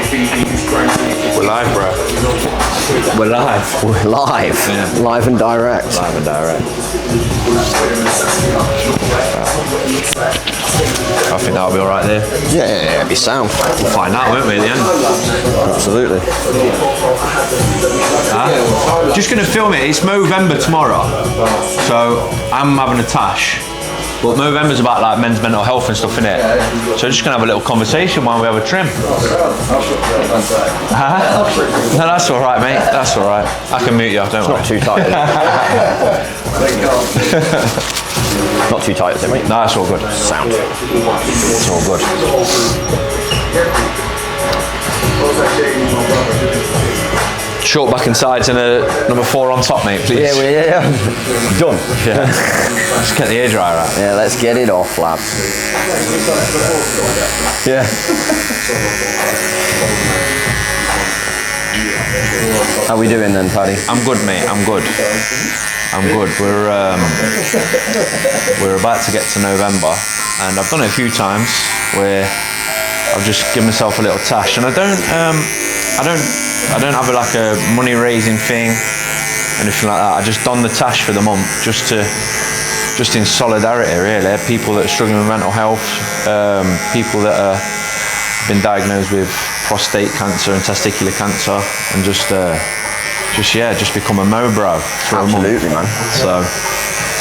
We're live, bro. We're live. We're live. Yeah. Live and direct. Live and direct. I think that'll be all right there. Yeah, it'd be sound. We'll find out, won't we, at the end? Absolutely. Just going to film it. It's Movember tomorrow, so I'm having a tash. But Movember's about like men's mental health and stuff, innit? So just gonna have a little conversation while we have a trim. No, that's all right, mate. That's all right. I can mute you. Don't worry. Not too tight. Not too tight, is it, mate? No, it's all good. Sound. It's all good. Short back and sides and a number 4 on top, mate, please. Yeah. Done. Yeah. Just get the hairdryer out. Yeah, let's get it off, lads. Yeah. How we doing then, Paddy? I'm good, mate. I'm good. We're about to get to November, and I've done it a few times where I've just given myself a little tash, and I don't have like a money raising thing, anything like that. I just don the tash for the month, just in solidarity, really. People that are struggling with mental health, people that are been diagnosed with prostate cancer and testicular cancer, and just become a mo bro for Absolutely, a month. man.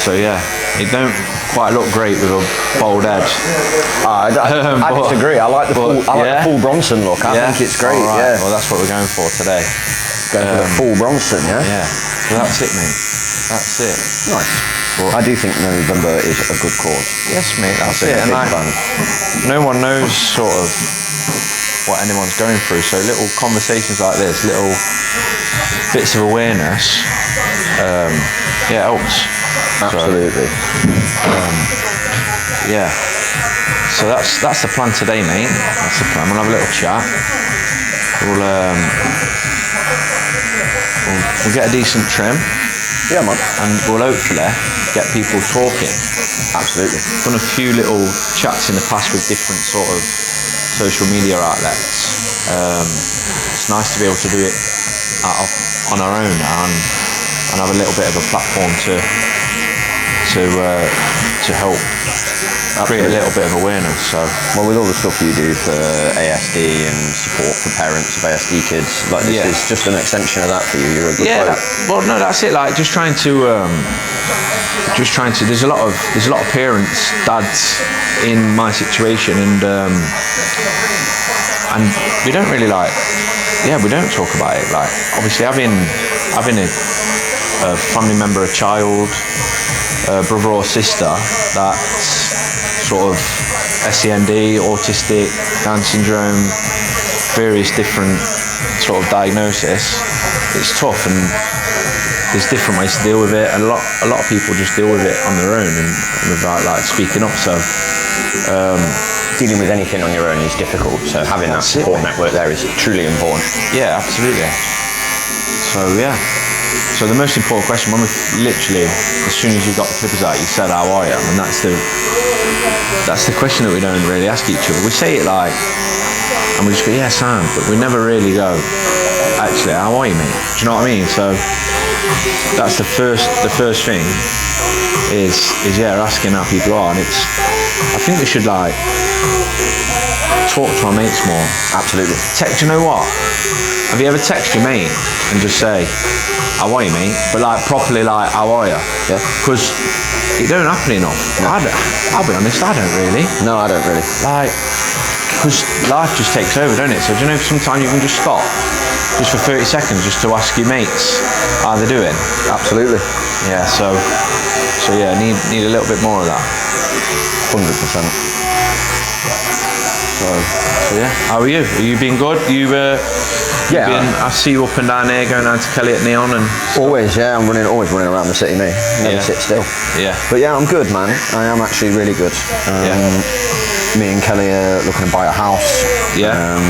So yeah, it don't quite look great with a bald head. I disagree. I like the full Bronson look. I think it's great. Right. Yeah. Well, that's what we're going for today. Going for the full Bronson, yeah. Yeah. So that's it, mate. That's it. Nice. Well, I do think November is a good cause. Yes, mate. That's it. And no one knows sort of what anyone's going through. So little conversations like this, little bits of awareness, helps. Absolutely. So that's the plan today, mate. That's the plan. We'll have a little chat. We'll get a decent trim. Yeah, man. And we'll hopefully get people talking. Absolutely. Done a few little chats in the past with different sort of social media outlets. It's nice to be able to do it on our own now and have a little bit of a platform to help create a little bit of awareness. So, well, with all the stuff you do for ASD and support for parents of ASD kids, like this is just an extension of that for you. You're a good bloke. Well, no, that's it. Like just trying to. There's a lot of parents, dads in my situation, and we don't really we don't talk about it. Like obviously having a family member, a child, a brother or sister that's sort of SEND, autistic, Down syndrome, various different sort of diagnosis, it's tough, and there's different ways to deal with it. And a lot of people just deal with it on their own and without like speaking up. So dealing with anything on your own is difficult. So having that support network there is truly important. Yeah, absolutely. So yeah. So the most important question, when we literally, as soon as you got the clippers out, you said, "How are you?" And that's the question that we don't really ask each other. We say it like, and we just go, "Yeah, Sam," but we never really go, "Actually, how are you, mate?" Do you know what I mean? So that's the first thing is asking how people are, and I think we should like talk to our mates more. Absolutely. Do you know what? Have you ever texted your mate and just say, "How are you, mate?" But like properly, like, "How are you?" Yeah. Because it don't happen enough. No. I'll be honest, I don't really. No, I don't really. Like, because life just takes over, don't it? So do you know sometimes you can just stop, just for 30 seconds, just to ask your mates how they're doing? Absolutely. Yeah. So yeah, need a little bit more of that. 100%. So yeah, how are you? Have you been good? I see you up and down here, going down to Kelly at Neon and always, yeah. I'm always running around the city, mate. Never sit still. Yeah. But yeah, I'm good, man. I am actually really good. Me and Kelly are looking to buy a house. Yeah.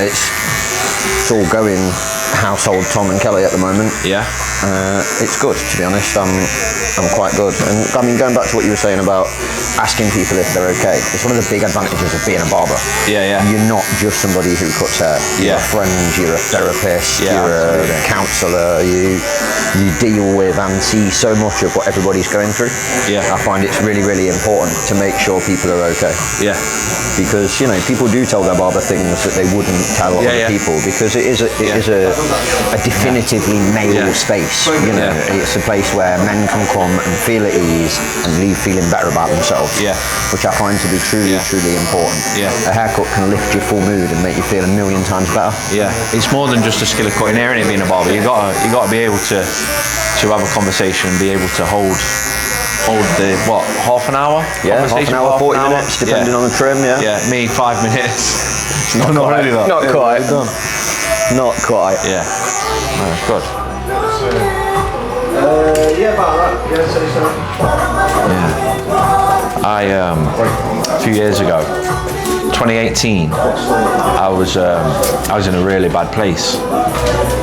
It's all going household Tom and Kelly at the moment. Yeah. It's good, to be honest. I'm quite good. And I mean, going back to what you were saying about asking people if they're okay, it's one of the big advantages of being a barber. Yeah. You're not just somebody who cuts hair. You're a friend, you're a therapist, you're a counsellor, you deal with and see so much of what everybody's going through. Yeah. I find it's really, really important to make sure people are okay. Yeah. Because, you know, people do tell their barber things that they wouldn't tell other people, because it is a definitively male space. You know, it's a place where men can come and feel at ease and leave feeling better about themselves. Yeah. Which I find to be truly, truly important. Yeah. A haircut can lift your full mood and make you feel a million times better. Yeah. It's more than just a skill of cutting hair, innit, being a barber. You gotta be able to have a conversation and be able to hold the half an hour? Yeah, half an hour, 40 minutes, depending on the trim. Yeah, me 5 minutes. Not quite. Really Not quite. Not quite. Yeah. No, good. About that. I a few years ago, 2018, I was in a really bad place,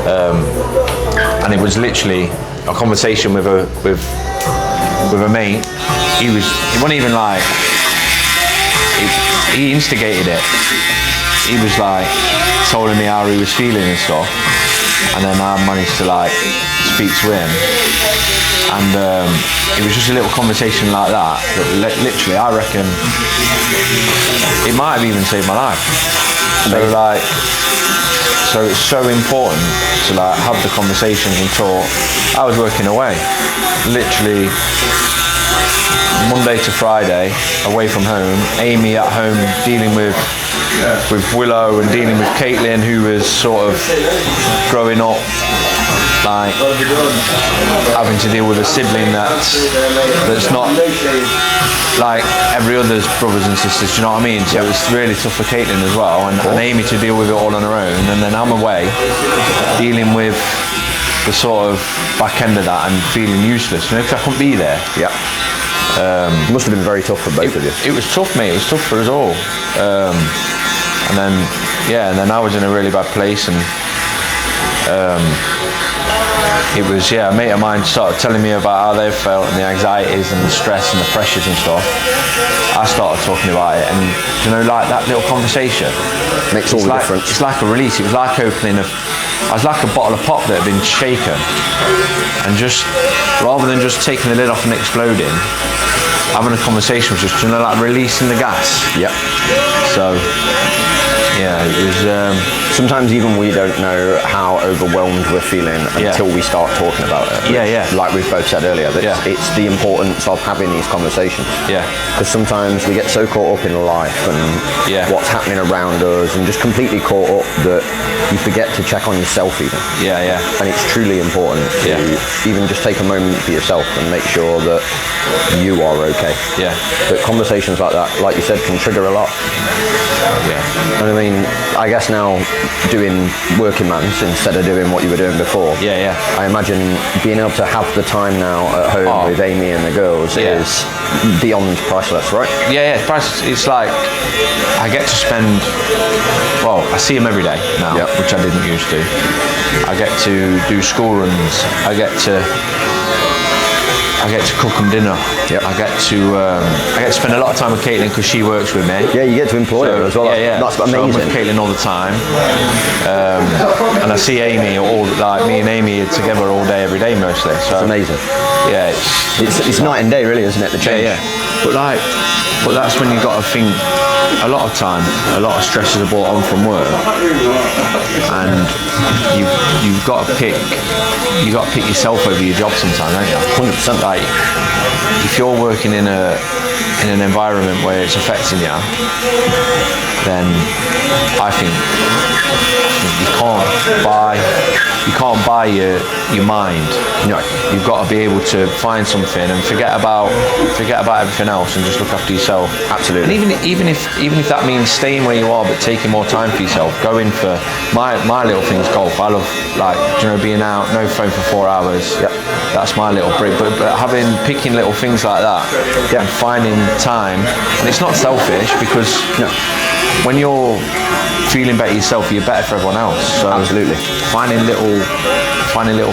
and it was literally a conversation with a mate. He wasn't even like, he instigated it. He was like telling me how he was feeling and stuff, and then I managed to like speak to him, and it was just a little conversation like that literally, I reckon, it might have even saved my life. So it's so important to like have the conversations and talk. I was working away, literally Monday to Friday, away from home. Amy at home dealing with Willow and dealing with Caitlin, who was sort of growing up, like having to deal with a sibling that's not like every other's brothers and sisters. Do you know what I mean? So it's really tough for Caitlin as well, and Amy to deal with it all on her own. And then I'm away dealing with the sort of back end of that and feeling useless, you know, because I couldn't be there. Yeah. It must have been very tough for both of you. It was tough, mate. It was tough for us all. And then I was in a really bad place, and it was, a mate of mine started telling me about how they felt and the anxieties and the stress and the pressures and stuff. I started talking about it, and you know, like that little conversation makes all the difference. It's like a release. It was like opening I was like a bottle of pop that had been shaken, and just rather than just taking the lid off and exploding, having a conversation was just, you know, like releasing the gas. Yep. So yeah, it was. Sometimes even we don't know how overwhelmed we're feeling until we start talking about it. Like we've both said earlier, that it's the importance of having these conversations. Yeah. Because sometimes we get so caught up in life and what's happening around us, and just completely caught up that you forget to check on yourself even. Yeah. And it's truly important to even just take a moment for yourself and make sure that you are okay. Yeah. But conversations like that, like you said, can trigger a lot. Yeah. And I mean, I guess now doing working man's instead of doing what you were doing before. Yeah. I imagine being able to have the time now at home with Amy and the girls is beyond priceless, right? Yeah, priceless. It's like I get to spend. Well, I see them every day now, which I didn't used to. I get to do school runs. I get to cook them dinner. Yep. I get to spend a lot of time with Caitlin because she works with me. Yeah, you get to employ her as well. That's amazing. So I'm with Caitlin all the time, and I see Amy me and Amy are together all day, every day mostly. So it's amazing. Yeah, it's night and day, really, isn't it? The change. Yeah. But that's when you got to think. A lot of time, a lot of stresses are brought on from work, and you've got to pick yourself over your job sometimes, don't you? 100%. Like if you're working in an environment where it's affecting you, then I think you can't buy your mind. You know, you've got to be able to find something and forget about everything else and just look after yourself. Absolutely. And even if that means staying where you are but taking more time for yourself, going for my little thing is golf. I love, like, you know, being out, no phone for 4 hours. Yep. That's my little break. But picking little things like that and finding time, and it's not selfish because when you're feeling better yourself, you're better for everyone else. So Absolutely. finding little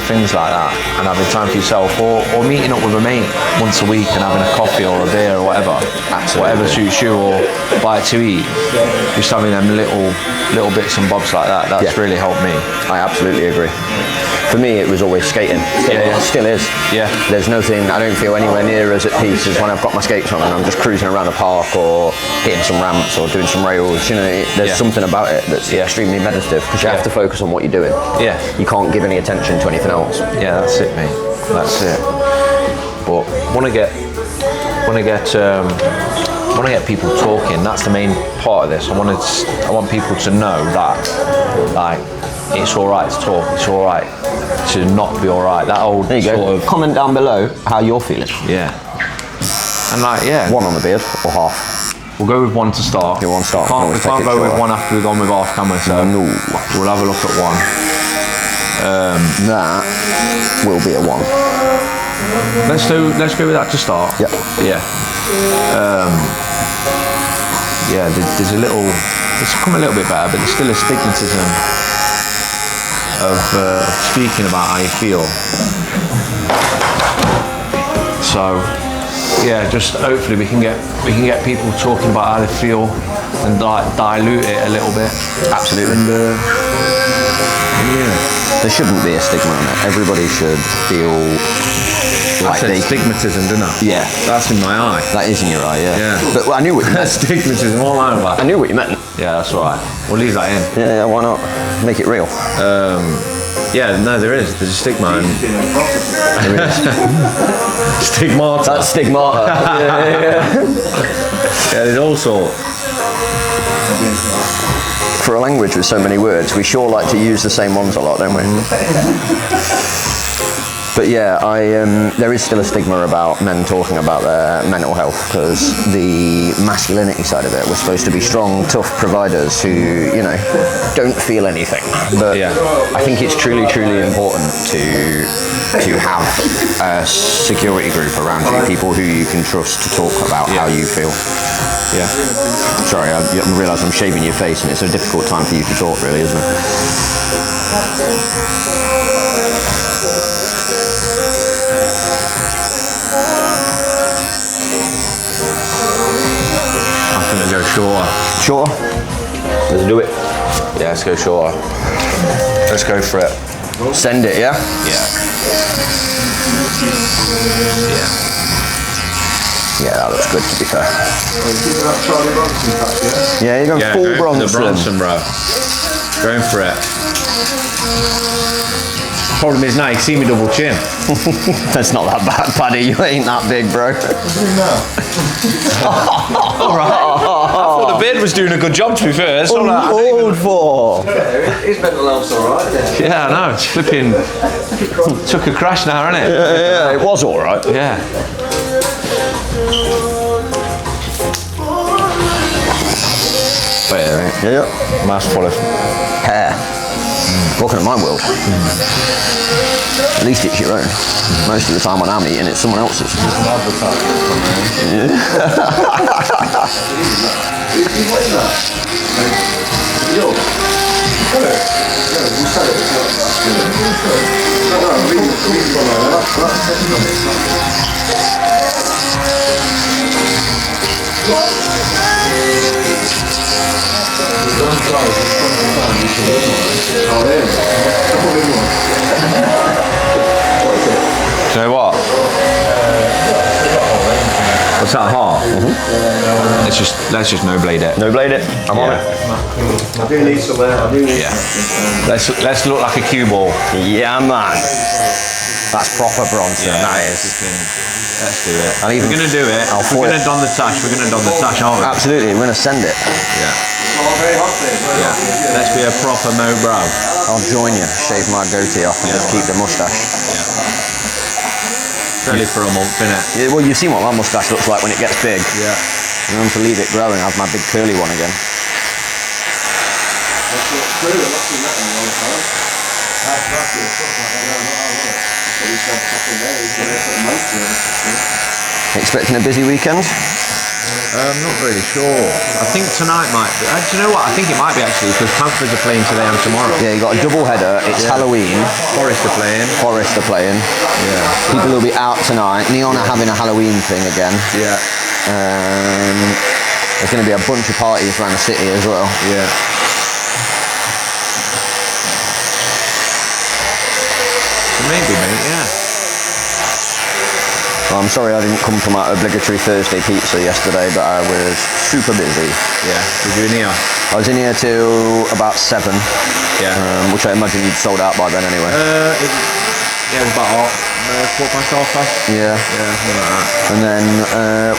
things like that and having time for yourself, or meeting up with a mate once a week and having a coffee or a beer or whatever. Absolutely. Whatever suits you, or bite to eat. Just having them little bits and bobs like that. That's really helped me. I absolutely agree. For me, it was always skating. Still is. Yeah. There's nothing, I don't feel anywhere near as at peace as when I've got my skates on and I'm just cruising around the park or hitting some ramps or doing some rails. You know, there's something about it that's extremely meditative because you have to focus on what you're doing. Yeah. You can't give any attention to anything else. Yeah, that's it, mate. That's it. But want to get people talking. That's the main part of this. I want people to know that, like, it's all right to talk. It's all right to not be all right. That old There you sort go. of Comment down below how you're feeling. yeah. And like One on the beard or half. we'll go with one to start. Yeah, one start. We can't go with one after we've gone with half camera. So No. we'll have a look at one. That will be a 1. Let's go with that to start. Yep. Yeah. Yeah. There's a little. It's become a little bit better, but there's still a stigmatism of speaking about how you feel. So yeah, just hopefully we can get people talking about how they feel and dilute it a little bit. Absolutely. And, yeah. There shouldn't be a stigma on it. Everybody should feel like I said stigmatism, didn't I? Yeah. That's in my eye. That is in your eye, yeah. Yeah. But I knew what you meant. Stigmatism, all over. I knew what you meant. Yeah, that's all right. We'll leave that in. Yeah, why not? Make it real. Yeah, no, there is. There's a stigma. And stigmata. That's stigmata. Yeah, there's all sorts. For a language with so many words, we sure like to use the same ones a lot, don't we? But yeah, there is still a stigma about men talking about their mental health because the masculinity side of it, we're supposed to be strong, tough providers who, you know, don't feel anything. But I think it's truly, truly important to have a security group around you, people who you can trust to talk about how you feel. Yeah. Sorry, I realise I'm shaving your face and it's a difficult time for you to talk, really, isn't it? Go shorter. Shorter? Let's do it. Yeah, let's go shorter. Let's go for it. Send it, yeah? Yeah. Yeah. Yeah, that looks good, to be fair. Yeah, Yeah, you're going full Bronson. The Bronson, bro. Going for it. Problem is now you can see me double chin. That's not that bad, Paddy. You ain't that big, bro. All right. I thought the beard was doing a good job, to be fair. It's all right. Old for. his mental health's alright. Yeah, I know. It's flipping. Took a crash now, isn't it? Yeah, it was all right. Yeah. But Yeah. mouthful of Hair. Welcome to my world. At least it's your own. Most of the time when I'm eating, it's someone else's. Do you know what? What's that heart? Let's just no blade it. No blade it. I'm on it. I do need some there. I do need Let's look like a cue ball. Yeah, man. That's proper Bronson. That is. Let's do it. I'll even- We're gonna do it. I'll We're foil gonna it. don the tash. We're gonna don the tash, aren't we? Absolutely. We're gonna send it. Yeah. very hot there. Yeah. Let's be a proper Mo bro. I'll join you. Shave my goatee off and just keep the moustache. Only for a month, innit? Yeah, well, you've seen what my moustache looks like when it gets big. Yeah. I'm going to leave it growing. I have my big curly one again. Expecting a busy weekend? I'm not really sure. I think tonight might be. Do you know what? I think it might be actually because Panthers are playing today and tomorrow. Yeah, you got a double header. It's Halloween. Forest are playing. Forest are playing. Yeah. People will be out tonight. Neon are having a Halloween thing again. Yeah. There's going to be a bunch of parties around the city as well. Yeah. Maybe, mate. Yeah. Well, I'm sorry I didn't come for my obligatory Thursday pizza yesterday, but I was super busy. Yeah. Was you in here? I was in here till about 7. Yeah. Which I imagine you'd sold out by then anyway. It was about 4:30. Yeah. Yeah, something like that. And then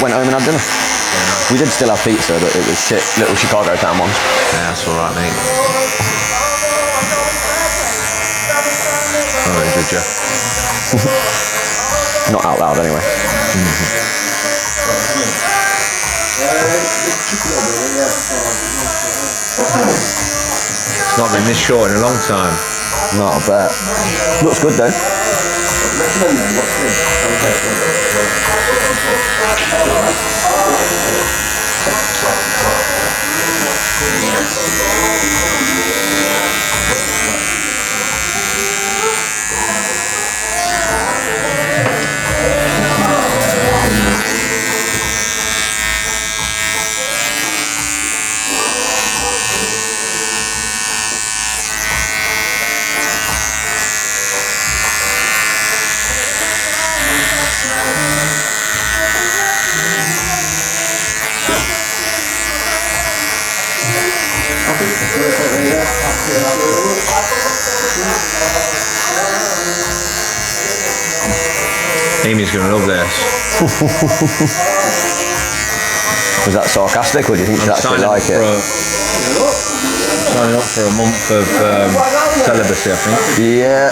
went home and had dinner. Yeah, nice. We did still have pizza, but it was shit. Little Chicago town ones. Yeah, that's all right, mate. Oh, did you? Not out loud anyway. It's not been this short in a long time. Not a bet. Looks good though. Amy's going to love this. Was that sarcastic, or do you think she'd actually like it? Signing up for a month of celibacy, I think. Yeah.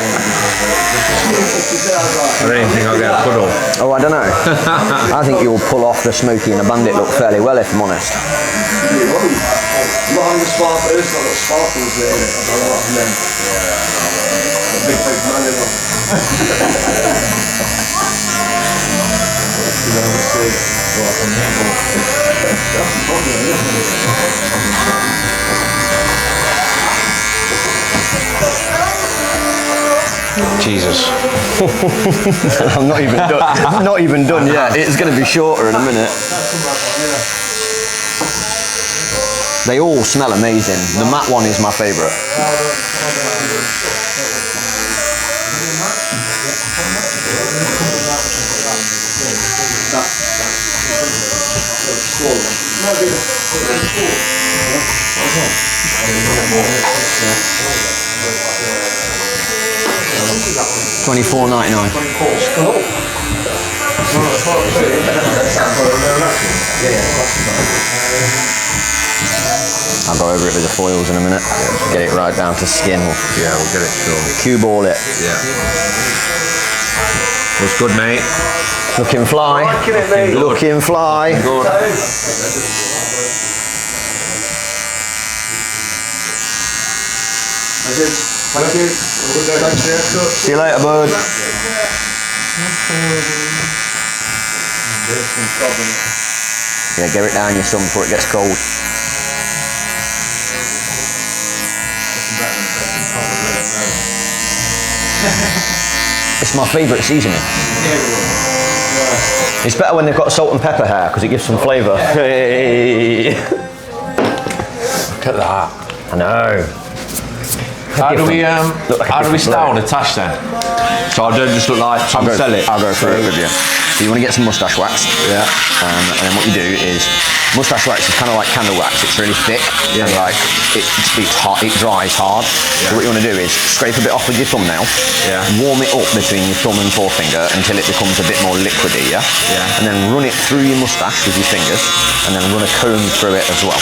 I don't even think I'll get a puddle. Oh, I don't know. I think you'll pull off the Smokey and the Bandit look fairly well, if I'm honest. Not on the sparkle, it's not got sparkles there. I don't know what I meant. Big man in them. Jesus. I'm not even done. Not even done yet. It's going to be shorter in a minute. They all smell amazing. The matte one is my favourite. $24.99. I'll go over it with the foils in a minute. Get it right down to skin. Yeah, we'll get it sure. Cue ball it. Yeah. What's good, mate? Looking fly. Looking fly. Good. Thank you. See you later, bud. Yeah, get it down your son before it gets cold. It's my favourite seasoning. It's better when they've got salt and pepper hair because it gives some flavour. Hey. Look at that. I know. How do we style bloke. the tash then? So I don't just look like Tom Selleck. I'll go through it with you. So you want to get some moustache wax. Yeah. And then what you do is, moustache wax is kind of like candle wax. It's really thick and like it's hot. It dries hard. Yeah. So what you want to do is scrape a bit off with your thumbnail. Yeah. Warm it up between your thumb and forefinger until it becomes a bit more liquidy. Yeah. Yeah. And then run it through your moustache with your fingers, and then run a comb through it as well.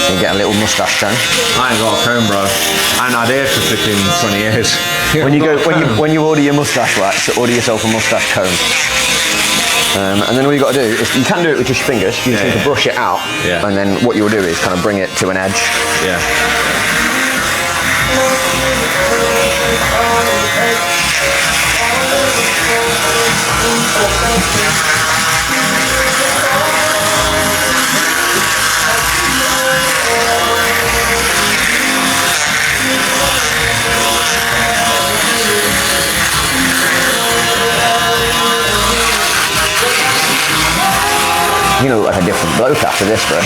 You get a little moustache comb. I ain't got a comb, bro. I ain't had hair for flipping 20 years. When you order your moustache wax, order yourself a moustache comb. And then all you got to do is, you can do it with just your fingers, you just need to brush it out, and then what you'll do is kind of bring it to an edge. Yeah. different bloke after this, bro.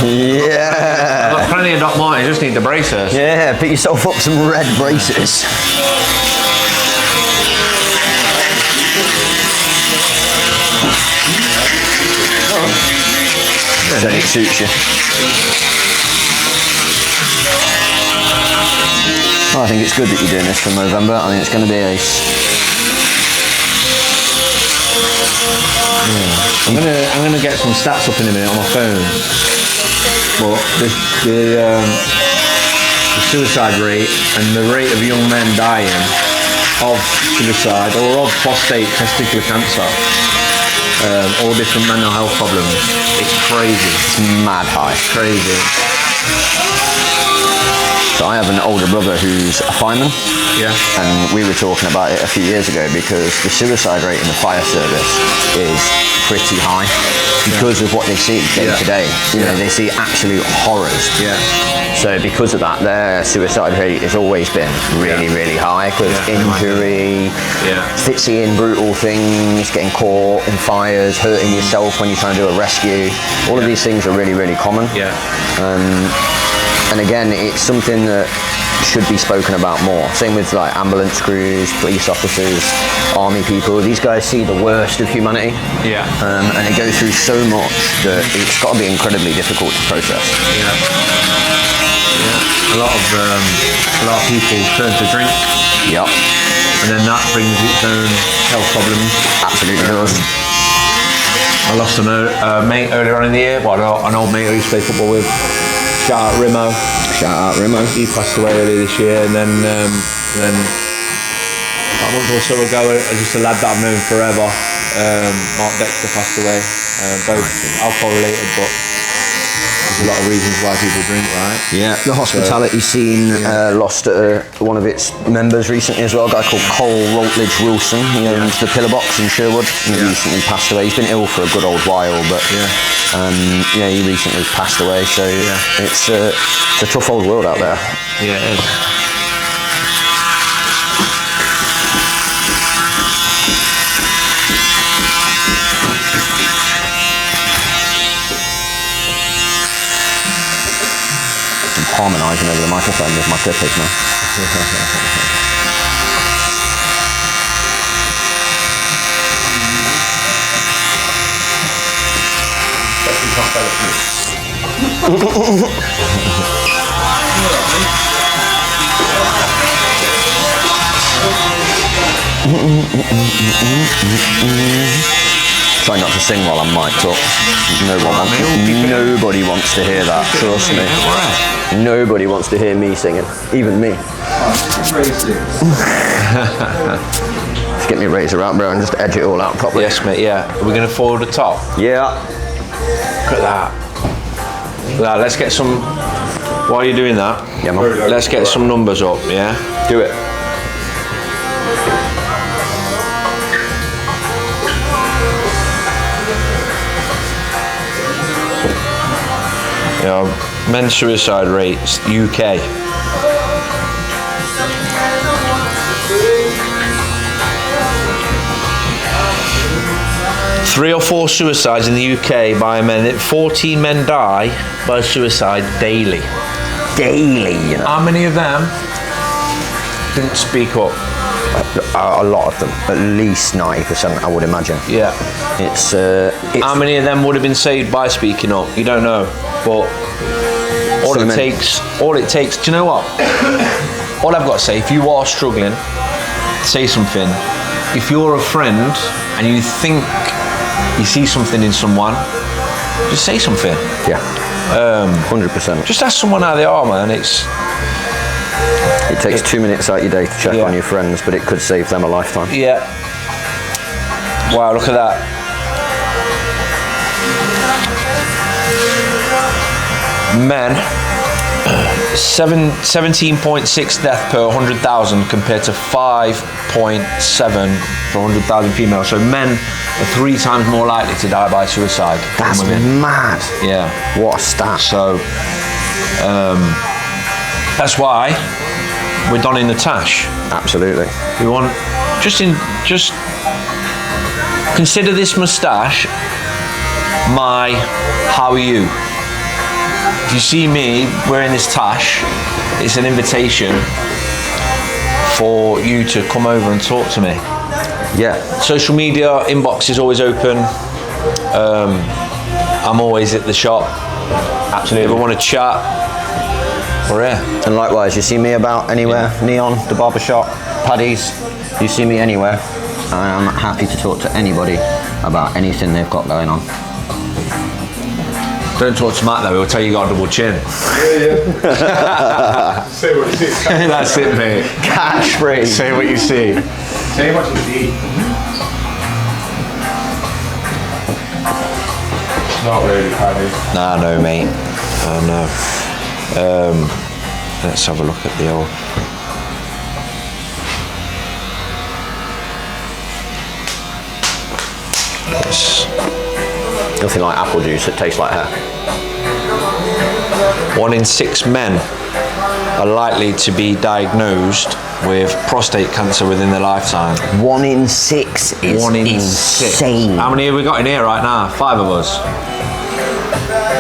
Yeah. I've got plenty of Doc Martens, just need the braces. Yeah, pick yourself up some red braces. Then it suits you. Well, I think it's good that you're doing this for Movember. I think it's going to be ace. I'm gonna get some stats up in a minute on my phone. But the suicide rate and the rate of young men dying of suicide or of prostate, testicular cancer, all different mental health problems, it's crazy. It's mad high. It's crazy. So I have an older brother who's a fireman. Yeah. And we were talking about it a few years ago because the suicide rate in the fire service is pretty high because of what they see day to day. You know, they see absolute horrors. Yeah. So because of that, their suicide rate has always been really, really high because injury, seeing brutal things, getting caught in fires, hurting yourself when you're trying to do a rescue. All of these things are really, really common. Yeah. And again, it's something that should be spoken about more. Same with like ambulance crews, police officers, army people. These guys see the worst of humanity. Yeah. And they go through so much that it's got to be incredibly difficult to process. Yeah. Yeah. A lot of people turn to drink. Yep. And then that brings its own health problems. Absolutely does. I lost a mate earlier on in the year. Well, an old mate I used to play football with. Shout out Rimo. Shout out Rimo. He passed away earlier this year, and then a month or so ago, just a lad that I've known forever, Mark Dexter, passed away. Both alcohol related, but there's a lot of reasons why people drink, right? Yeah. The hospitality scene lost one of its members recently as well, a guy called Cole Routledge Wilson. He owns the Pillar Box in Sherwood. He recently passed away. He's been ill for a good old while, but he recently passed away. So it's a tough old world out there. Yeah, it is. Harmonising over the microphone with my clippers now. Try not to sing while I'm mic'd up. Nobody wants to hear that, trust me. Nobody wants to hear me singing, even me. Just get me razor out, bro, and just edge it all out properly. Yes, mate, yeah. Are we going to forward the top? Yeah. Look at that. Look at that. Let's get some... While you're doing that, let's get some numbers up, yeah? Do it. Men's suicide rates, UK. Three or four suicides in the UK by men. 14 men die by suicide daily. Daily, you know. How many of them didn't speak up? A lot of them, at least 90%, I would imagine. Yeah. It's how many of them would have been saved by speaking up? You don't know, but all it takes. Do you know what? All I've got to say, if you are struggling, say something. If you're a friend and you think you see something in someone, just say something. Yeah. 100%. Just ask someone how they are, man. It takes 2 minutes out your day to check Yeah. on your friends, but it could save them a lifetime. Yeah. Wow, look at that. Men, 17.6 death per 100,000 compared to 5.7 for 100,000 females. So men are 3 times more likely to die by suicide That's than women. mad. Yeah. What a stat. So that's why we're donning the tash. Absolutely. We want just consider this moustache my how are you. If you see me wearing this tash, it's an invitation for you to come over and talk to me. Yeah. Social media inbox is always open. I'm always at the shop. Absolutely. If you want to chat, we're here. And likewise, you see me about anywhere, Neon, the barber shop, Paddy's, you see me anywhere. I'm happy to talk to anybody about anything they've got going on. Don't talk to Matt though, he'll tell you got a double chin. Yeah. Say what you see. That's it, mate. Catchphrase. Say what you see. Say what you see. Not really, Paddy. Nah, no, mate. No. Let's have a look at the old. Yes. Nothing like apple juice that tastes like hair. 1 in 6 men are likely to be diagnosed with prostate cancer within their lifetime. 1 in 6 is 1 in insane. 6. How many have we got in here right now? 5 of us.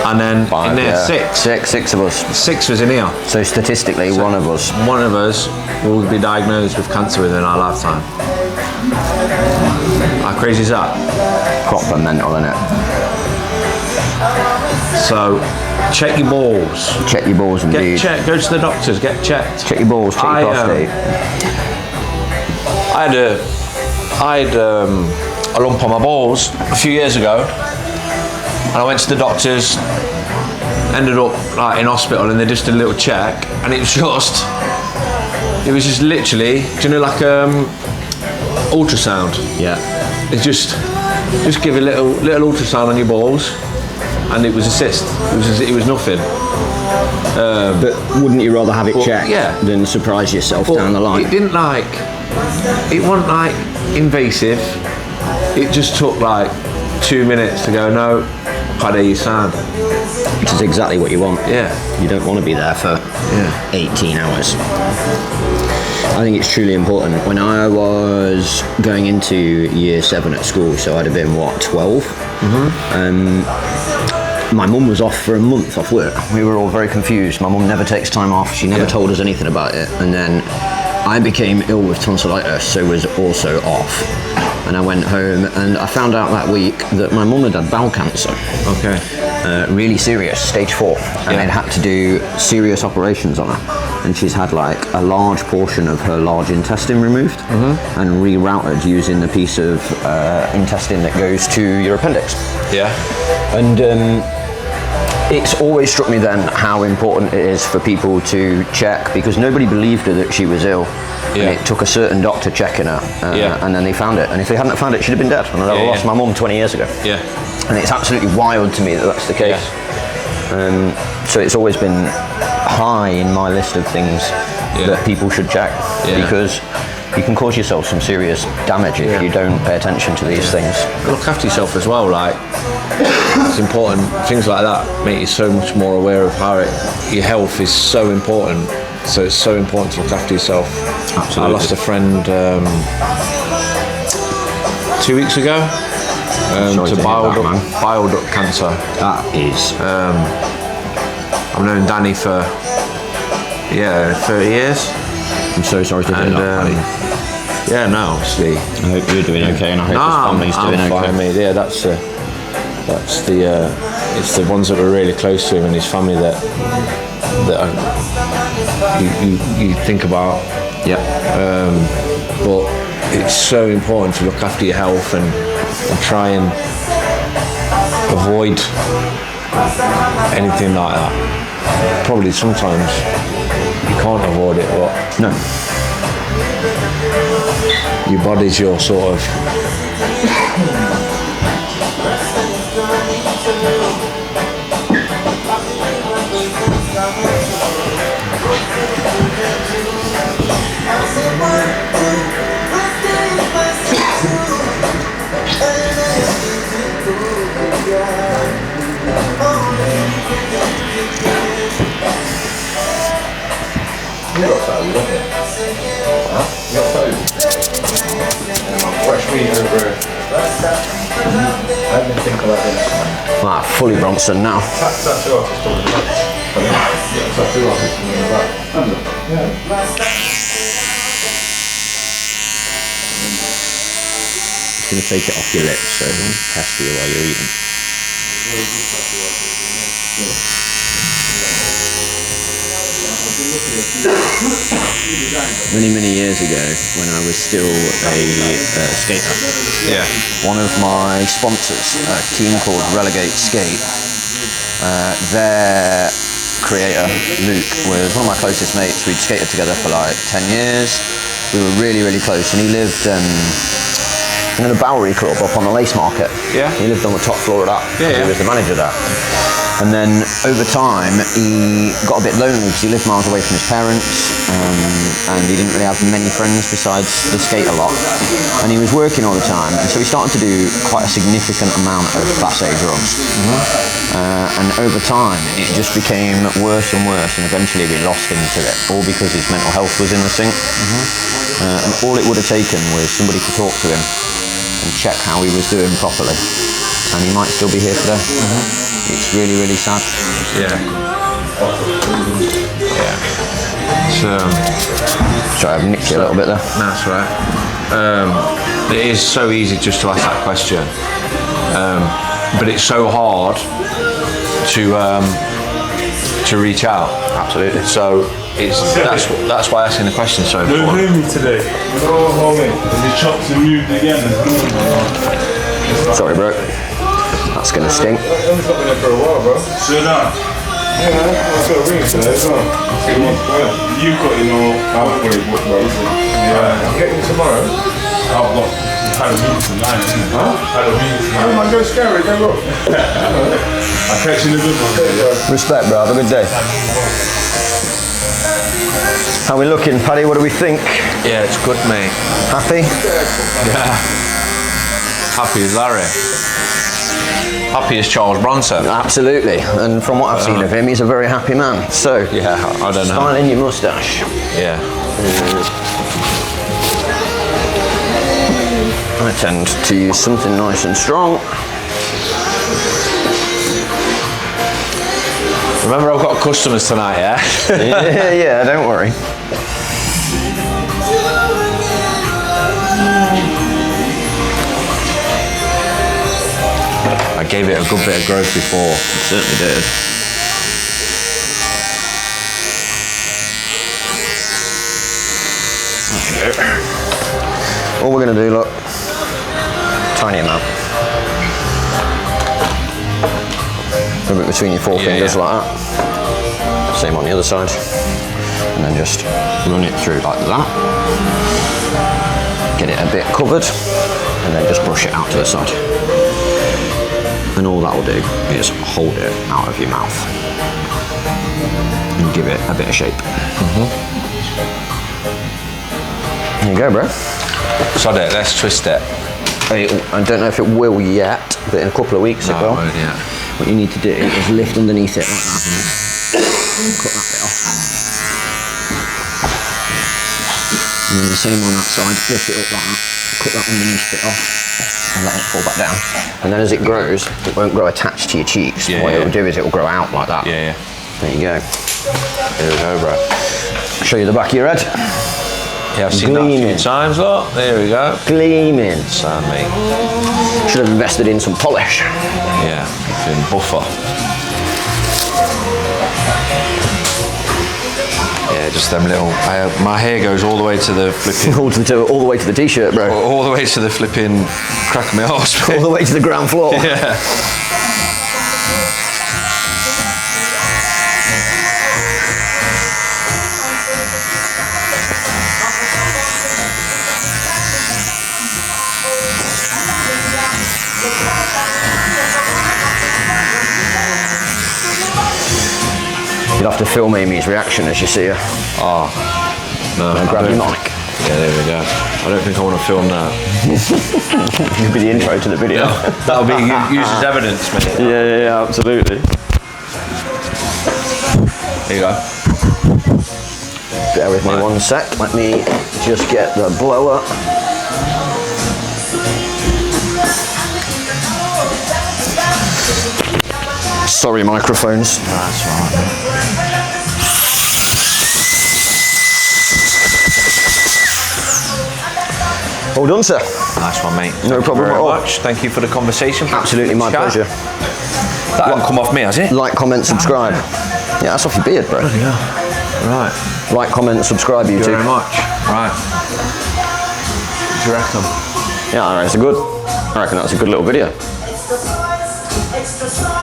And then in there, 6. Six of us. 6 was in here. So statistically, one of us. One of us will be diagnosed with cancer within our lifetime. How crazy is that? Proper mental, innit? So, check your balls. Check your balls, Get indeed. checked. Go to the doctors. Get checked. Check your balls, check your prostate. I had a lump on my balls a few years ago, and I went to the doctors. Ended up like in hospital, and they just did a little check, and it was just literally, do you know, like ultrasound. Yeah. It's just give a little ultrasound on your balls, and it was a cyst. It was nothing. But wouldn't you rather have it checked yeah. than surprise yourself down the line? It wasn't like invasive. It just took like 2 minutes to go, no, can't hear you sound. Which is exactly what you want. Yeah. You don't want to be there for 18 hours. I think it's truly important. When I was going into year 7 at school, so I'd have been, 12? My mum was off for a month off work. We were all very confused. My mum never takes time off. She never told us anything about it. And then I became ill with tonsillitis, so was also off. And I went home and I found out that week that my mum had bowel cancer. Okay. Really serious, stage 4. And they'd had to do serious operations on her. And she's had like a large portion of her large intestine removed and rerouted using the piece of intestine that goes to your appendix. Yeah. And it's always struck me then how important it is for people to check, because nobody believed her that she was ill. Yeah. And it took a certain doctor checking her, and then they found it. And if they hadn't found it, she'd have been dead. And I lost my mum 20 years ago. Yeah. And it's absolutely wild to me that that's the case. So it's always been high in my list of things that people should check, because you can cause yourself some serious damage if you don't pay attention to these things. Look after yourself as well, like, it's important. Things like that make you so much more aware of how your health is so important. So it's so important to look after yourself. Absolutely. I lost a friend 2 weeks ago to bile duct cancer. That is... I've known Danny for 30 years. I'm so sorry to hear that, buddy. Yeah, no, obviously. I hope you're doing okay, and I hope his family's doing I'm okay. fine, mate. Yeah, it's the ones that were really close to him and his family that you think about. Yeah. But it's so important to look after your health and try and avoid anything like that. Probably sometimes You can't avoid it, but No. your body's your sort of. You got food, don't you? Huh? You got food? Fresh meat over here. I didn't think about this. Ah, fully Bronson now. Tattoo artist on the back. Yeah, tattoo artist on the back. Yeah. Just going to take it off your lips so it won't pester you while you're eating. Many years ago, when I was still a skater, one of my sponsors, a team called Relegate Skate, their creator, Luke, was one of my closest mates. We'd skated together for like 10 years. We were really close, and he lived in a Bowery club up on the Lace Market. Yeah. He lived on the top floor of that. Yeah. He was the manager there. And then over time, he got a bit lonely because he lived miles away from his parents, and he didn't really have many friends besides the skate a lot. And he was working all the time, and so he started to do quite a significant amount of Class A drugs. And over time, it just became worse and worse, and eventually we lost him to it, all because his mental health was in the sink. And all it would have taken was somebody to talk to him and check how he was doing properly, and he might still be here today. It's really sad. Yeah. Sorry, I've nicked you a little bit there. That's right. It is so easy just to ask that question, but it's so hard to reach out. Absolutely. So that's why asking the question is so No important. homie today. No homie. The chops are moved again. Sorry, bro. That's gonna stink. I've not been there for a while, bro. Sit down. Yeah, I've got a ring today as well. You got your halfway book, bro. Yeah. I'm getting tomorrow. I've got Halloween tonight. Halloween Oh tonight. my God, scary, go look. I'll catch you in a good one. Respect, bro. Have a good day. How we looking, Paddy? What do we think? Yeah, it's good, mate. Happy? Yeah. Happy as Larry. Happy as Charles Bronson. Absolutely. And from what I've seen of him, he's a very happy man. So, Yeah, I don't know. styling your moustache. Yeah. I tend to use something nice and strong. Remember, I've got customers tonight, yeah? yeah, don't worry. I gave it a good bit of growth before. Certainly did. All we're going to do, look, tiny amount. Rub it between your four fingers like that. Same on the other side. And then just run it through like that. Get it a bit covered, and then just brush it out to the side. And all that will do is hold it out of your mouth and give it a bit of shape. There you go, bro. Sod it, let's twist it. I don't know if it will yet, but in a couple of weeks it will. Yeah. What you need to do is lift underneath it like that. Cut that bit off. And then the same on that side, lift it up like that. Cut that underneath bit off and let it fall back down. And then as it grows, it won't grow attached to your cheeks. Yeah, what yeah. it will do is it will grow out like that. Yeah. There you go. Here we go, bro. Show you the back of your head. Yeah, I've seen that a few times, look. There we go. Gleaming. Sound mate. Should have invested in some polish. Yeah, in buffer. Yeah, just them little. My hair goes all the way to the flipping. all the way to the t-shirt, bro. All the way to the flipping crack of my arse. All the way to the ground floor. Yeah. You'll have to film Amy's reaction as you see her. Oh, no. Now grab your mic. Yeah, there we go. I don't think I want to film that. It'll be the intro to the video. That'll be used as evidence, mate. Yeah, absolutely. There you go. Bear with me one sec. Let me just get the blower. Sorry, microphones. That's right. All done, sir. Nice one, mate. No problem at all. Much. Thank you for the conversation. Absolutely, my pleasure. That hasn't come off me, has it? Like, comment, subscribe. Yeah, that's off your beard, bro. Yeah. Right. Like, comment, subscribe, Thank you YouTube. very much. Right. What do you reckon? Yeah, I reckon that's a good little video.